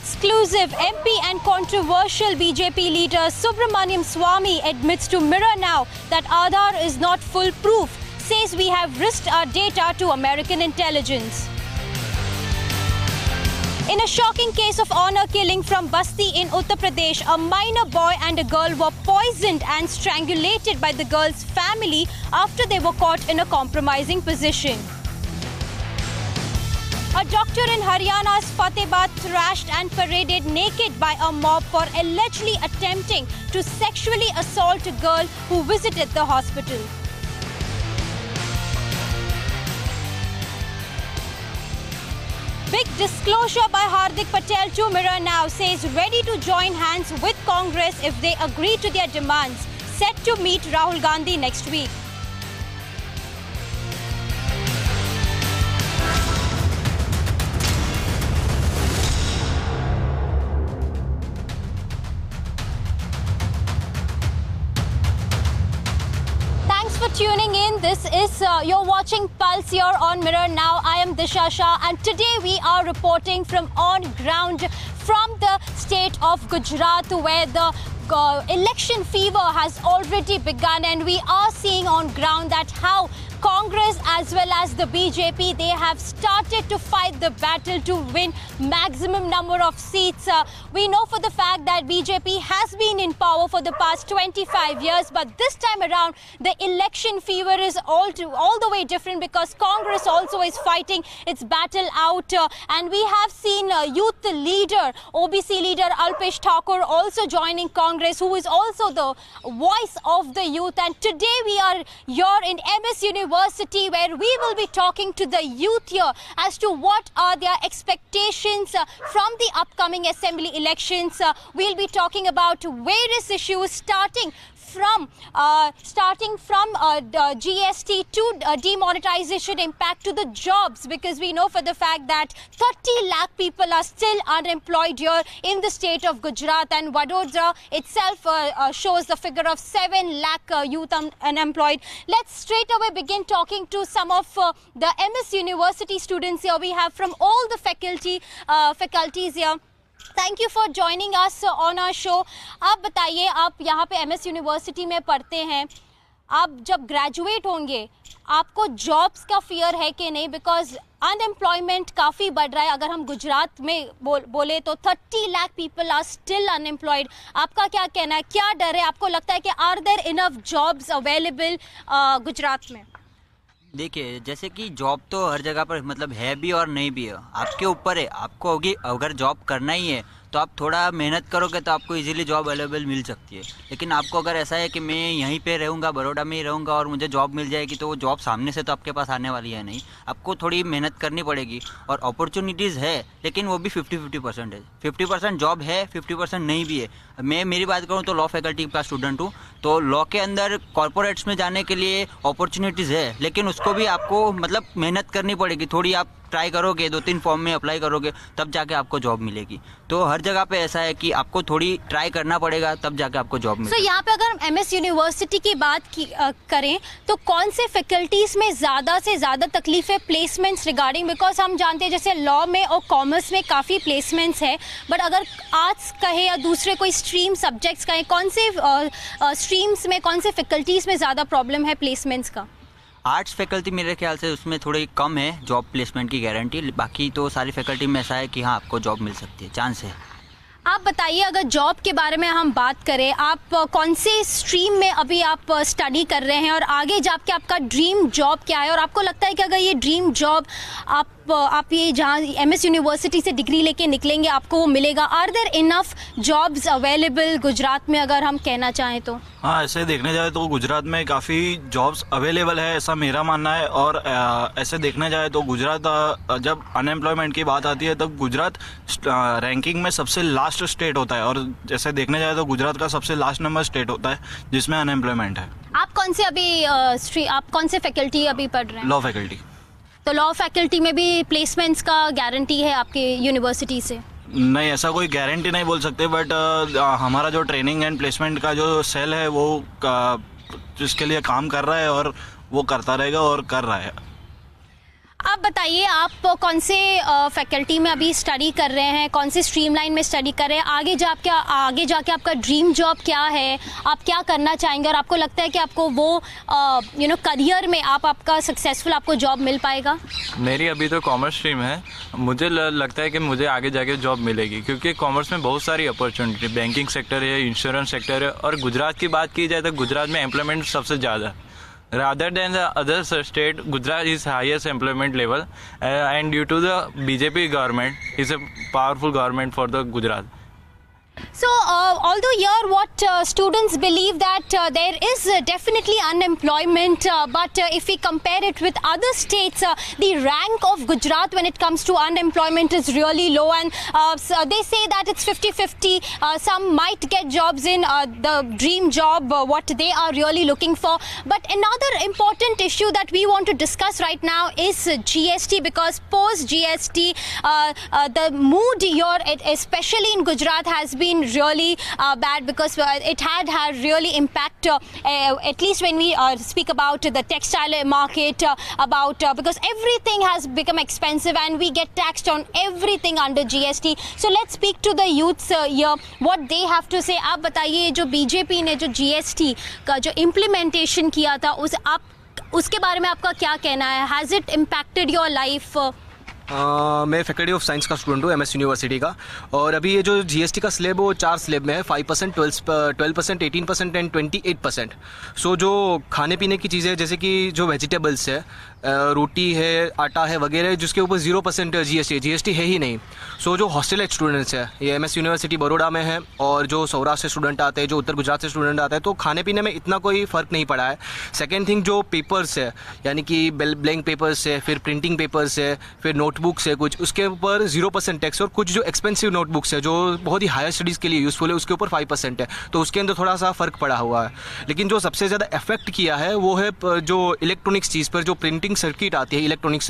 exclusive, MP and controversial BJP leader Subramaniam Swamy admits to Mirror Now that Aadhaar is not foolproof, says we have risked our data to American intelligence. In a shocking case of honor killing from Basti in Uttar Pradesh, a minor boy and a girl were poisoned and strangulated by the girl's family after they were caught in a compromising position. A doctor in Haryana's Fatehbad thrashed and paraded naked by a mob for allegedly attempting to sexually assault a girl who visited the hospital. Big disclosure by Hardik Patel to Mirror Now, says ready to join hands with Congress if they agree to their demands. Set to meet Rahul Gandhi next week. For tuning in. This is you're watching Pulse here on Mirror Now. I am Disha Shah and today we are reporting from on ground from the state of Gujarat, where the election fever has already begun, and we are seeing on ground that how Congress as well as the BJP, they have started to fight the battle to win maximum number of seats. We know for the fact that BJP has been in power for the past 25 years, but this time around the election fever is all the way different, because Congress also is fighting its battle out, and we have seen youth leader, OBC leader Alpesh Thakur also joining Congress, who is also the voice of the youth. And today we are here in MS University, where we will be talking to the youth here as to what are their expectations from the upcoming assembly elections. We'll be talking about various issues starting from GST to demonetisation impact to the jobs, because we know for the fact that 30 lakh people are still unemployed here in the state of Gujarat, and Vadodara itself shows the figure of 7 lakh youth unemployed. Let's straight away begin talking to some of the MS University students here. We have from all the faculties here. Thank you for joining us on our show. आप बताइए, आप यहाँ पे MS university में पढ़ते हैं, आप जब ग्रेजुएट होंगे आपको जॉब्स का फियर है कि नहीं? बिकॉज अनएम्प्लॉयमेंट काफ़ी बढ़ रहा है. अगर हम गुजरात में बोले तो 30 lakh people are still unemployed. आपका क्या कहना है, क्या डर है? आपको लगता है कि are there enough jobs available Gujarat में? देखिए, जैसे कि जॉब तो हर जगह पर मतलब है भी और नहीं भी है, आपके ऊपर है. आपको होगी, अगर जॉब करना ही है तो आप थोड़ा मेहनत करोगे तो आपको इजीली जॉब अवेलेबल मिल सकती है. लेकिन आपको अगर ऐसा है कि मैं यहीं पे रहूँगा, बड़ौदा में ही रहूँगा और मुझे जॉब मिल जाएगी, तो वो जॉब सामने से तो आपके पास आने वाली है नहीं. आपको थोड़ी मेहनत करनी पड़ेगी. और अपॉर्चुनिटीज़ है, लेकिन वो भी 50-50% है. 50% जॉब है, 50% नहीं भी है. मैं मेरी बात करूँ तो लॉ फैकल्टी का स्टूडेंट हूँ, तो लॉ के अंदर कॉर्पोरेट्स में जाने के लिए अपॉर्चुनिटीज़ है, लेकिन उसको भी आपको मतलब मेहनत करनी पड़ेगी. थोड़ी आप ट्राई करोगे, 2-3 फॉर्म में अप्लाई करोगे, तब जाके आपको जॉब मिलेगी. तो हर जगह पे ऐसा है कि आपको थोड़ी ट्राई करना पड़ेगा, तब जाके आपको जॉब मिलेगी. तो यहाँ पे अगर हम MS यूनिवर्सिटी की बात करें तो कौन से फैकल्टीज़ में ज़्यादा से ज़्यादा तकलीफ है प्लेसमेंट्स रिगार्डिंग? बिकॉज हम जानते हैं जैसे लॉ में और कॉमर्स में काफ़ी प्लेसमेंट्स है, बट अगर आर्ट्स कहे या दूसरे कोई स्ट्रीम सब्जेक्ट्स कहें, कौन से स्ट्रीम्स में, कौन से फैकल्टीज़ में ज़्यादा प्रॉब्लम है प्लेसमेंट्स का? आर्ट्स फैकल्टी मेरे ख्याल से उसमें थोड़ी कम है जॉब प्लेसमेंट की गारंटी. बाकी तो सारी फैकल्टी में ऐसा है कि हाँ, आपको जॉब मिल सकती है, चांस है. आप बताइए, अगर जॉब के बारे में हम बात करें, आप कौन से स्ट्रीम में अभी आप स्टडी कर रहे हैं और आगे जाके आपका ड्रीम जॉब क्या है? और आपको लगता है कि अगर ये ड्रीम जॉब आप ये जहाँ MS यूनिवर्सिटी से डिग्री लेके निकलेंगे आपको वो मिलेगा? Are there enough jobs available Gujarat में, अगर हम कहना चाहें तो? हाँ, ऐसे देखने जाए तो गुजरात में काफ़ी जॉब्स अवेलेबल है, ऐसा मेरा मानना है. और ऐसे देखने जाए तो गुजरात, जब अनएम्प्लॉयमेंट की बात आती है तब गुजरात रैंकिंग में सबसे लास्ट स्टेट होता है. और जैसे देखने जाए तो गुजरात का सबसे लास्ट नंबर स्टेट होता है जिसमें अनएम्प्लॉयमेंट है. आप कौन से फैकल्टी अभी पढ़ रहे हैं? Law faculty. तो लॉ फैकल्टी में भी प्लेसमेंट्स का गारंटी है आपके यूनिवर्सिटी से? नहीं, ऐसा कोई गारंटी नहीं बोल सकते, बट हमारा जो ट्रेनिंग एंड प्लेसमेंट का जो सेल है वो जिसके लिए काम कर रहा है और वो करता रहेगा और कर रहा है. आप बताइए, आप कौन से फैकल्टी में अभी स्टडी कर रहे हैं, कौन से स्ट्रीमलाइन में स्टडी कर रहे हैं, आगे जाके आपका ड्रीम जॉब क्या है, आप क्या करना चाहेंगे और आपको लगता है कि आपको वो करियर में आपका सक्सेसफुल आपको जॉब मिल पाएगा? मेरी अभी तो कॉमर्स स्ट्रीम है। मुझे लगता है कि मुझे आगे जाके जॉब मिलेगी, क्योंकि कॉमर्स में बहुत सारी अपॉर्चुनिटी, बैंकिंग सेक्टर है, इंश्योरेंस सेक्टर है, और गुजरात की बात की जाए तो गुजरात में एम्प्लॉयमेंट सबसे ज़्यादा। Rather than the other state, Gujarat is highest employment level, and due to the BJP government, is a powerful government for the Gujarat. So, although here what students believe that there is definitely unemployment, but if we compare it with other states, the rank of Gujarat when it comes to unemployment is really low, and so they say that it's 50-50. Some might get jobs in the dream job, what they are really looking for. But another important issue that we want to discuss right now is GST, because post GST, the mood here, especially in Gujarat, has been really bad, because it had really impact, at least when we speak about the textile market, because everything has become expensive and we get taxed on everything under GST. So let's speak to the youths here, what they have to say. आप बताइए, जो BJP ने जो GST का जो implementation किया था, उसके बारे में आपका क्या कहना है? Has it impacted your life? मैं फैकल्टी ऑफ साइंस का स्टूडेंट हूँ, MS यूनिवर्सिटी का। और अभी ये जो GST का स्लेब वो 4 स्लेब में है, 5%, 12%, 18% एंड 28%। सो जो खाने पीने की चीज़ें, जैसे कि जो वेजिटेबल्स है, रोटी है, आटा है वगैरह, जिसके ऊपर 0% GST है ही नहीं। सो जो हॉस्टल स्टूडेंट्स है, ये MS यूनिवर्सिटी बड़ोड़ा में है, और जो सौराष्ट्र से स्टूडेंट आते हैं, जो उत्तर गुजरात से स्टूडेंट आते हैं, तो खाने पीने में इतना कोई फ़र्क नहीं पड़ा है। सेकेंड थिंग, जो पेपर्स है, यानी कि ब्लैंक पेपर्स है, फिर प्रिंटिंग पेपर्स है, फिर नोटबुक्स है कुछ, उसके ऊपर 0% टैक्स, और कुछ जो एक्सपेंसिव नोटबुक्स है जो बहुत ही हायर स्टडीज़ के लिए यूज़फुल है, उसके ऊपर 5% है। तो उसके अंदर थोड़ा सा फ़र्क पड़ा हुआ है। लेकिन जो सबसे ज़्यादा इफेक्ट किया है वो है जो इलेक्ट्रॉनिक्स चीज़ पर, जो प्रिंटिंग सर्किट आती है इलेक्ट्रॉनिक्स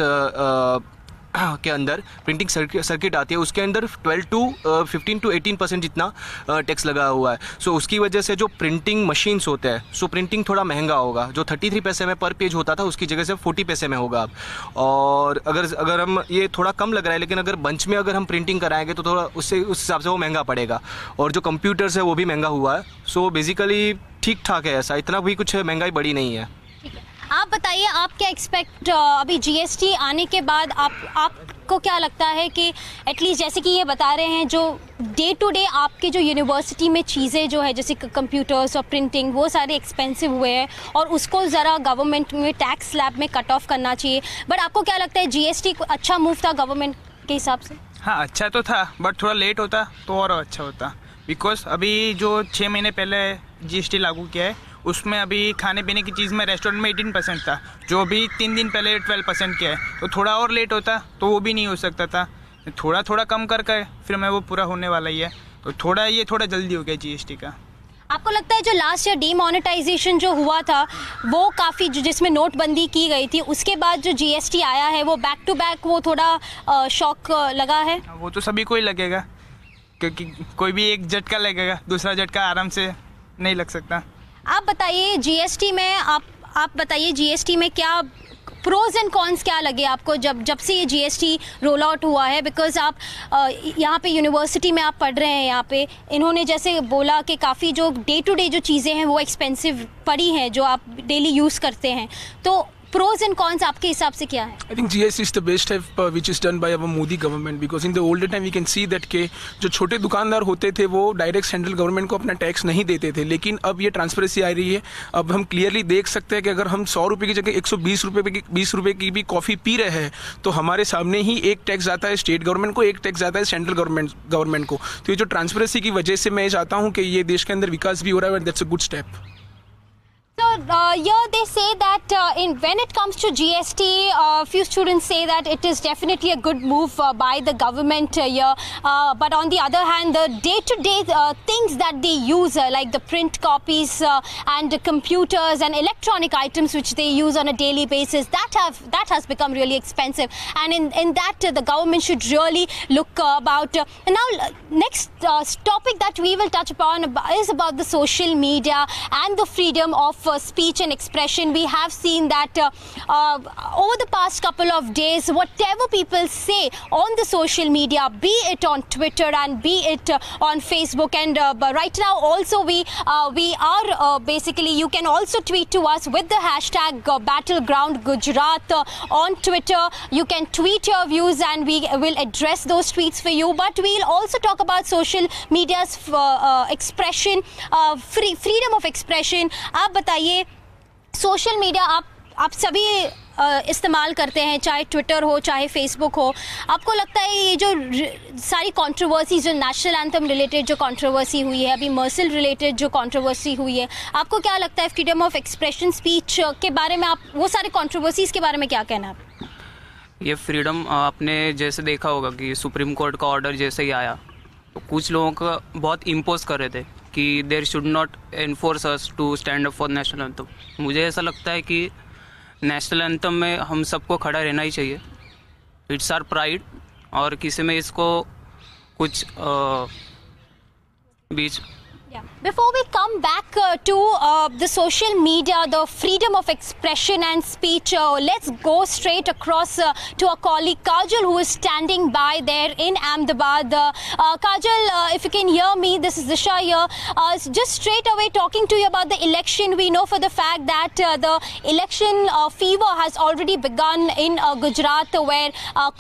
के अंदर, प्रिंटिंग सर्किट आती है, उसके अंदर 15 to 18% जितना टैक्स लगा हुआ है। सो उसकी वजह से जो प्रिंटिंग मशीन्स होते हैं, सो प्रिंटिंग थोड़ा महंगा होगा। जो 33 पैसे में पर पेज होता था, उसकी जगह से 40 पैसे में होगा अब। और अगर हम, ये थोड़ा कम लग रहा है, लेकिन अगर बंच में अगर हम प्रिंटिंग कराएंगे तो थोड़ा उस हिसाब से वो महंगा पड़ेगा। और जो कंप्यूटर्स है वो भी महंगा हुआ है। सो बेसिकली ठीक ठाक है, ऐसा इतना भी कुछ महंगाई बड़ी नहीं है। आप बताइए, आप क्या एक्सपेक्ट, अभी GST आने के बाद आपको क्या लगता है कि एटलीस्ट, जैसे कि ये बता रहे हैं, जो डे टू डे आपके जो यूनिवर्सिटी में चीज़ें जो है, जैसे कंप्यूटर्स और प्रिंटिंग, वो सारे एक्सपेंसिव हुए हैं और उसको ज़रा गवर्नमेंट में टैक्स स्लैब में कट ऑफ करना चाहिए। बट आपको क्या लगता है, GST अच्छा मूव था गवर्नमेंट के हिसाब से? हाँ, अच्छा तो था, बट थोड़ा लेट होता तो और अच्छा होता। बिकॉज अभी जो 6 महीने पहले GST लागू किया है, उसमें अभी खाने पीने की चीज़ में रेस्टोरेंट में 18% था, जो अभी 3 दिन पहले 12% किया है। तो थोड़ा और लेट होता तो वो भी नहीं हो सकता था। थोड़ा थोड़ा कम करके फिर मैं वो पूरा होने वाला ही है। तो थोड़ा जल्दी हो गया GST का। आपको लगता है जो लास्ट ईयर डीमोनेटाइजेशन जो हुआ था, वो काफ़ी, जिसमें नोटबंदी की गई थी, उसके बाद जो GST आया है, वो बैक टू बैक वो थोड़ा शॉक लगा है? वो तो सभी को ही लगेगा, क्योंकि कोई भी एक झटका लगेगा, दूसरा झटका आराम से नहीं लग सकता। आप बताइए, GST में आप बताइए, GST में क्या प्रोज एंड कॉन्स क्या लगे आपको जब से ये GST रोल आउट हुआ है? बिकॉज आप यहाँ पे यूनिवर्सिटी में आप पढ़ रहे हैं, यहाँ पे इन्होंने जैसे बोला कि काफ़ी जो डे टू डे जो चीज़ें हैं वो एक्सपेंसिव पड़ी हैं, जो आप डेली यूज़ करते हैं। तो pros and cons आपके हिसाब से क्या है? I think GST is the best step which is done by our Modi government, because in the older time we can see that के जो छोटे दुकानदार होते थे वो डायरेक्ट सेंट्रल गवर्नमेंट को अपना टैक्स नहीं देते थे, लेकिन अब ये ट्रांसपेरेंसी आ रही है। अब हम क्लियरली देख सकते हैं कि अगर हम 100 रुपये की जगह 120 रुपये की भी कॉफ़ी पी रहे हैं तो हमारे सामने ही एक टैक्स आता है स्टेट गवर्नमेंट को, एक टैक्स आता है सेंट्रल गवर्नमेंट को। तो ये जो ट्रांसपेरेंसी की वजह से मैं चाहता हूँ कि ये देश के अंदर विकास भी हो रहा है, that's a good step. So here they say that when it comes to GST, few students say that it is definitely a good move by the government here. But on the other hand, the day-to-day things that they use, like the print copies and the computers and electronic items which they use on a daily basis, that has become really expensive. And in that, the government should really look about. Now, next topic that we will touch upon is about the social media and the freedom of speech and expression. We have seen that over the past couple of days, whatever people say on the social media, be it on Twitter and be it on Facebook, and right now also we are basically, you can also tweet to us with the hashtag Battleground Gujarat on Twitter. You can tweet your views and we will address those tweets for you. But we'll also talk about social media's expression, freedom of expression. आप बताइए, social media आप सभी इस्तेमाल करते हैं, चाहे Twitter हो चाहे फेसबुक हो. आपको लगता है ये जो सारी कंट्रोवर्सी, जो नेशनल एंथम रिलेटेड जो कंट्रोवर्सी हुई है, अभी मर्सल रिलेटेड जो कंट्रोवर्सी हुई है, आपको क्या लगता है फ्रीडम ऑफ एक्सप्रेशन स्पीच के बारे में, आप वो सारे कंट्रोवर्सीज के बारे में क्या कहना है? ये फ्रीडम आपने जैसे देखा होगा कि सुप्रीम कोर्ट का ऑर्डर जैसे ही आया तो कुछ लोगों को बहुत इम्पोज कर रहे थे कि there should not enforce us to stand up for national anthem. मुझे ऐसा लगता है कि नेशनल एंथम में हम सबको खड़ा रहना ही चाहिए. इट्स आवर प्राइड और किसी में इसको कुछ बीच. Before we come back to the social media, the freedom of expression and speech, let's go straight across to our colleague Kajal, who is standing by there in Ahmedabad. Kajal, if you can hear me, this is Disha here. Just straight away talking to you about the election. We know for the fact that the election fever has already begun in Gujarat, where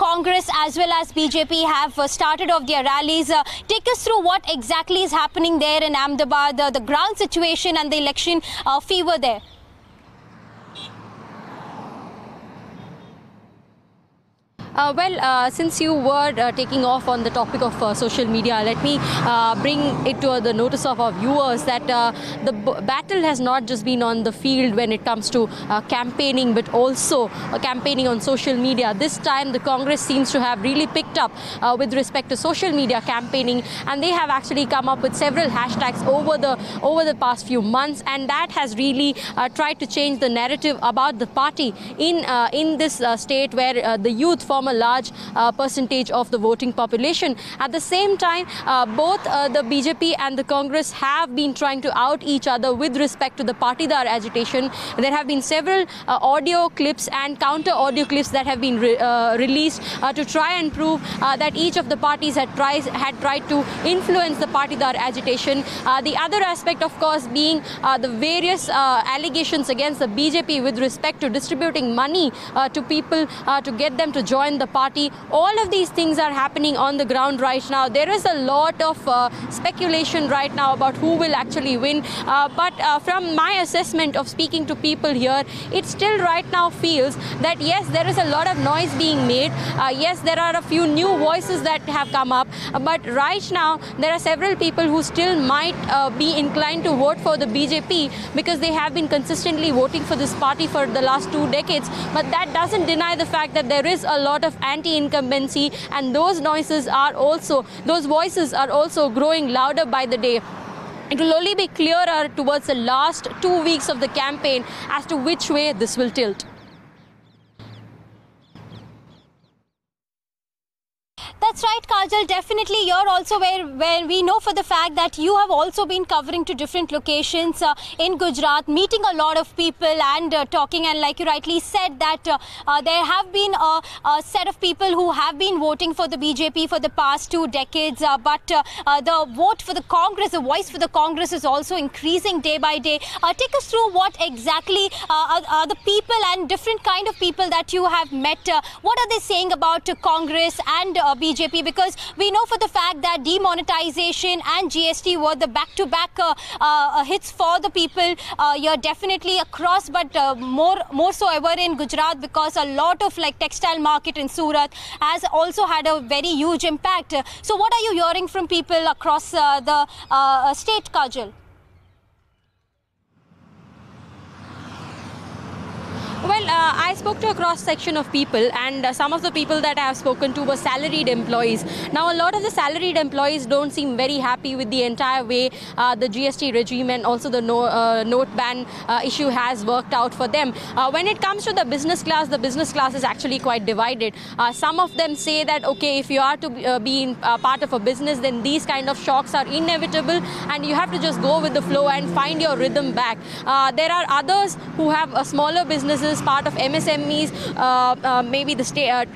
Congress as well as BJP have started off their rallies. Take us through what exactly is happening there in Ahmedabad, the ground situation and the election fever there. Since you were taking off on the topic of social media, let me bring it to the notice of our viewers that the battle has not just been on the field when it comes to campaigning, but also campaigning on social media. This time the Congress seems to have really picked up with respect to social media campaigning, and they have actually come up with several hashtags over the past few months, and that has really tried to change the narrative about the party in this state where the youth form a large percentage of the voting population. At the same time, both the BJP and the Congress have been trying to out each other with respect to the Patidar agitation. There have been several audio clips and counter audio clips that have been released to try and prove that each of the parties had tried to influence the Patidar agitation. The other aspect, of course, being the various allegations against the BJP with respect to distributing money to people to get them to join the party. All of these things are happening on the ground right now. There is a lot of speculation right now about who will actually win. But from my assessment of speaking to people here, it still right now feels that yes, there is a lot of noise being made. Yes, there are a few new voices that have come up. But right now, there are several people who still might be inclined to vote for the BJP because they have been consistently voting for this party for the last 2 decades. But that doesn't deny the fact that there is a lot of anti-incumbency, and those voices are also growing louder by the day. It will only be clearer towards the last 2 weeks of the campaign as to which way this will tilt. That's right, Kajal. Definitely, you're also where we know for the fact that you have also been covering to different locations in Gujarat, meeting a lot of people and talking. And like you rightly said, that there have been a set of people who have been voting for the BJP for the past 2 decades. But the vote for the Congress, the voice for the Congress is also increasing day by day. Take us through what exactly are the people and different kind of people that you have met. What are they saying about Congress and BJP? Because we know for the fact that demonetisation and GST were the back-to-back hits for the people. You're definitely across, but more so ever in Gujarat, because a lot of like textile market in Surat has also had a very huge impact. So what are you hearing from people across the state, Kajal? Well, I spoke to a cross-section of people, and some of the people that I have spoken to were salaried employees. Now, a lot of the salaried employees don't seem very happy with the entire way the GST regime and also the note ban issue has worked out for them. When it comes to the business class is actually quite divided. Some of them say that, okay, if you are to be part of a business, then these kind of shocks are inevitable and you have to just go with the flow and find your rhythm back. There are others who have smaller businesses, part of MSMEs, maybe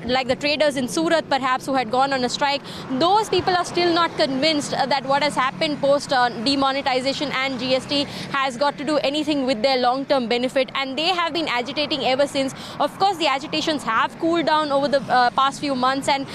like the traders in Surat perhaps, who had gone on a strike. Those people are still not convinced that what has happened post demonetization and GST has got to do anything with their long-term benefit, and they have been agitating ever since. Of course, the agitations have cooled down over the past few months, and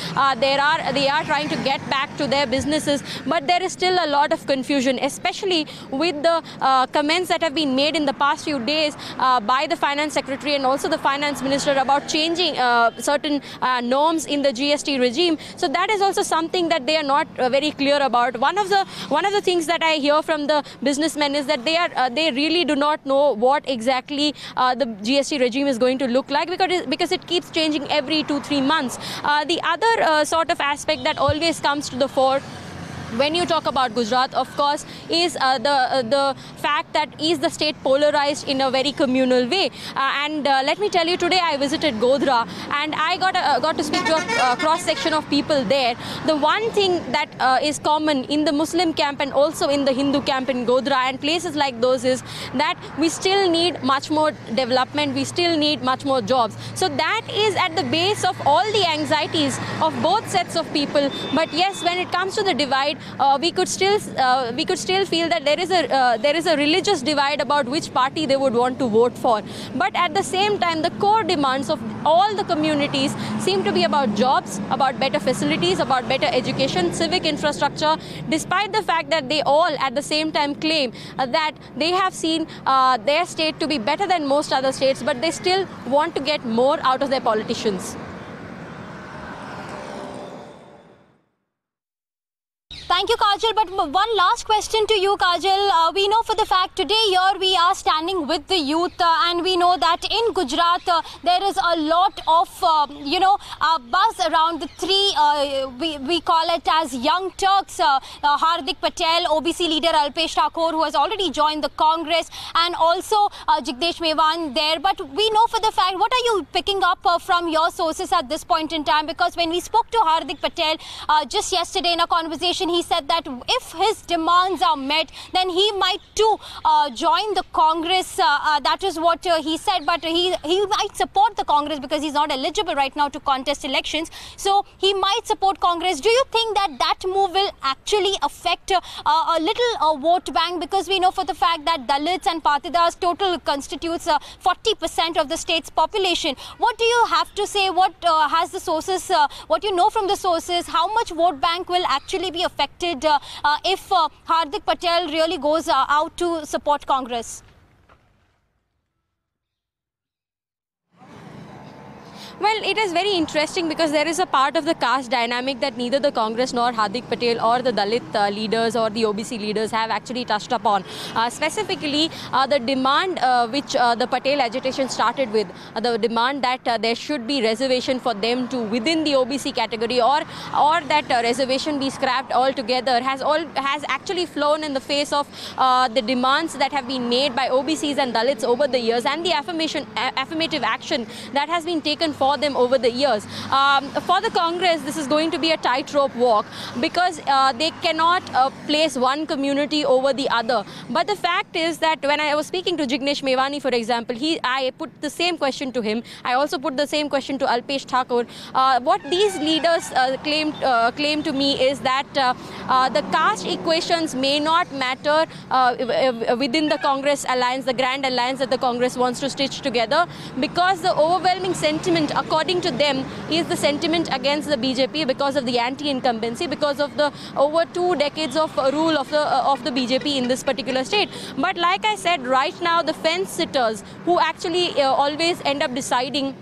they are trying to get back to their businesses, but there is still a lot of confusion, especially with the comments that have been made in the past few days by the finance secretary and also the finance minister about changing certain norms in the GST regime. So that is also something that they are not very clear about. One of the things that I hear from the businessmen is that they really do not know what exactly the GST regime is going to look like, because it keeps changing every 2-3 months. The other sort of aspect that always comes to the fore when you talk about Gujarat, of course, is the fact that is the state polarized in a very communal way. And let me tell you, today I visited Godhra and I got to speak to a cross-section of people there. The one thing that is common in the Muslim camp and also in the Hindu camp in Godhra and places like those is that we still need much more development, we still need much more jobs. So that is at the base of all the anxieties of both sets of people. But yes, when it comes to the divide, we could still feel that there is a religious divide about which party they would want to vote for. But at the same time, the core demands of all the communities seem to be about jobs, about better facilities, about better education, civic infrastructure, despite the fact that they all at the same time claim that they have seen their state to be better than most other states, but they still want to get more out of their politicians. Thank you, Kajal. But one last question to you, Kajal. We know for the fact today here we are standing with the youth and we know that in Gujarat there is a lot of, buzz around the three, we call it as young Turks, Hardik Patel, OBC leader Alpesh Thakur, who has already joined the Congress, and also Jignesh Mevan there. But we know for the fact, what are you picking up from your sources at this point in time? Because when we spoke to Hardik Patel just yesterday in a conversation, he said that if his demands are met, then he might too join the Congress. That is what he said, but he might support the Congress because he's not eligible right now to contest elections. So he might support Congress. Do you think that that move will actually affect a little vote bank? Because we know for the fact that Dalits and Patidars total constitutes 40% of the state's population. What do you have to say? What has the sources, what you know from the sources, how much vote bank will actually be affected if Hardik Patel really goes out to support Congress? Well, it is very interesting because there is a part of the caste dynamic that neither the Congress nor Hardik Patel or the Dalit leaders or the OBC leaders have actually touched upon. Specifically, the demand which the Patel agitation started with, the demand that there should be reservation for them to within the OBC category, or that reservation be scrapped altogether, has actually flown in the face of the demands that have been made by OBCs and Dalits over the years, and the affirmative action that has been taken for them over the years. For the Congress, this is going to be a tightrope walk because they cannot place one community over the other. But the fact is that when I was speaking to Jignesh Mevani, for example, I put the same question to him. I also put the same question to Alpesh Thakur. What these leaders claim to me is that the caste equations may not matter within the Congress alliance, the grand alliance that the Congress wants to stitch together, because the overwhelming sentiment, according to them, is the sentiment against the BJP because of the anti-incumbency, because of the over 2 decades of rule of the BJP in this particular state. But like I said, right now the fence sitters who actually always end up deciding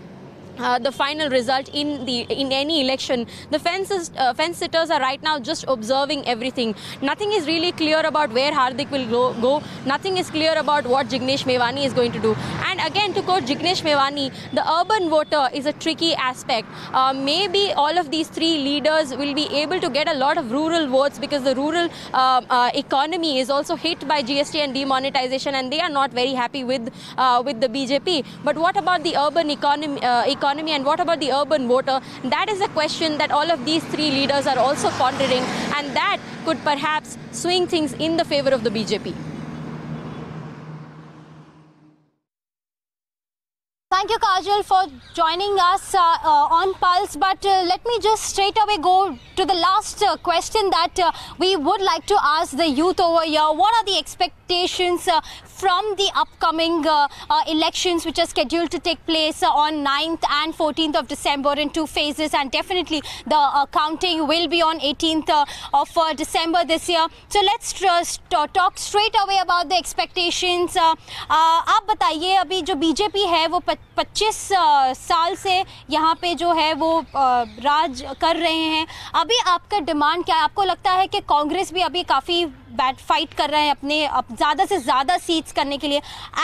the final result in any election. The fence sitters are right now just observing everything. Nothing is really clear about where Hardik will go. Nothing is clear about what Jignesh Mevani is going to do. And again, to quote Jignesh Mevani, the urban voter is a tricky aspect. Maybe all of these three leaders will be able to get a lot of rural votes, because the rural economy is also hit by GST and demonetisation, and they are not very happy with the BJP. But what about the urban economy and what about the urban voter? That is a question that all of these three leaders are also pondering, and that could perhaps swing things in the favor of the BJP. Thank you, Kajal, for joining us on Pulse. But let me just straight away go to the last question that we would like to ask the youth over here. What are the expectations from the upcoming elections, which are scheduled to take place on 9th and 14th of December in 2 phases, and definitely the counting will be on 18th of December this year. So let's talk straight away about the expectations. आप बताइए, अभी जो BJP है वो 25 साल से यहाँ पे जो है वो राज कर रहे हैं. अभी आपका डिमांड क्या है? आपको लगता है कि कांग्रेस भी अभी काफ़ी बैट फाइट कर रहे हैं अपने ज़्यादा से ज़्यादा सीट्स करने के लिए?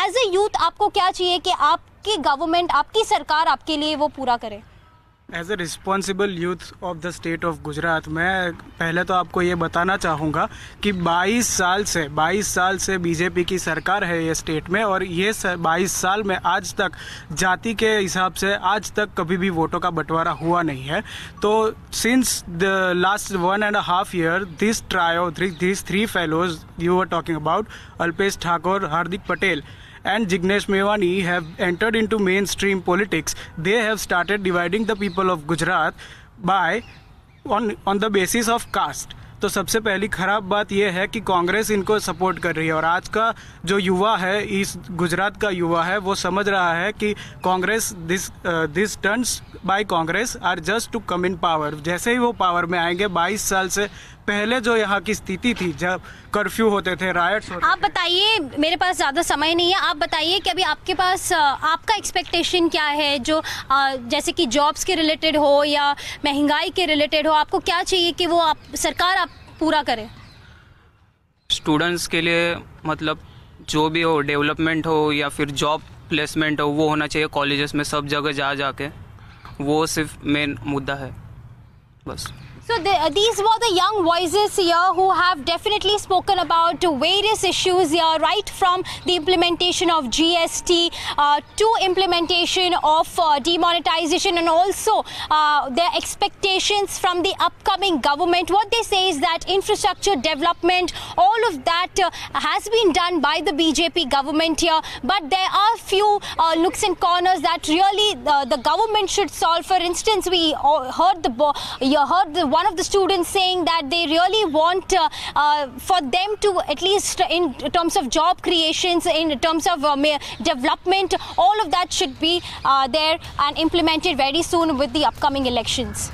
एज ए यूथ आपको क्या चाहिए कि आपकी गवर्नमेंट, आपकी सरकार आपके लिए वो पूरा करे? As a responsible youth of the state of Gujarat, मैं पहले तो आपको ये बताना चाहूँगा कि 22 साल से बीजेपी की सरकार है ये स्टेट में, और ये 22 साल में आज तक जाति के हिसाब से आज तक कभी भी वोटों का बंटवारा हुआ नहीं है. तो since the last 1.5 year, these three fellows you were talking about, Alpesh Thakur, Hardik Patel and Jignesh Mevani, have entered into mainstream politics. They have started dividing the people of Gujarat on the basis of caste. तो सबसे पहली खराब बात यह है कि कांग्रेस इनको support कर रही है, और आज का जो युवा है, इस गुजरात का युवा है, वो समझ रहा है कि Congress this turns by Congress are just to come in power. जैसे ही वो पावर में आएंगे, 22 साल से पहले जो यहाँ की स्थिति थी, जब कर्फ्यू होते थे, रायट्स होते थे. आप बताइए, मेरे पास ज़्यादा समय नहीं है, आप बताइए कि अभी आपके पास आपका एक्सपेक्टेशन क्या है, जो जैसे कि जॉब्स के रिलेटेड हो या महंगाई के रिलेटेड हो, आपको क्या चाहिए कि वो सरकार आप पूरा करे? स्टूडेंट्स के लिए मतलब जो भी हो, डेवलपमेंट हो या फिर जॉब प्लेसमेंट हो, वो होना चाहिए कॉलेजेस में सब जगह जाके. वो सिर्फ मेन मुद्दा है बस. So these were the young voices here who have definitely spoken about various issues here, right from the implementation of GST to implementation of demonetisation, and also their expectations from the upcoming government. What they say is that infrastructure development, all of that has been done by the BJP government here, but there are few nooks and corners that really the government should solve. For instance, we heard one of the students saying that they really want for them to, at least in terms of job creations, in terms of development, all of that should be there and implemented very soon with the upcoming elections.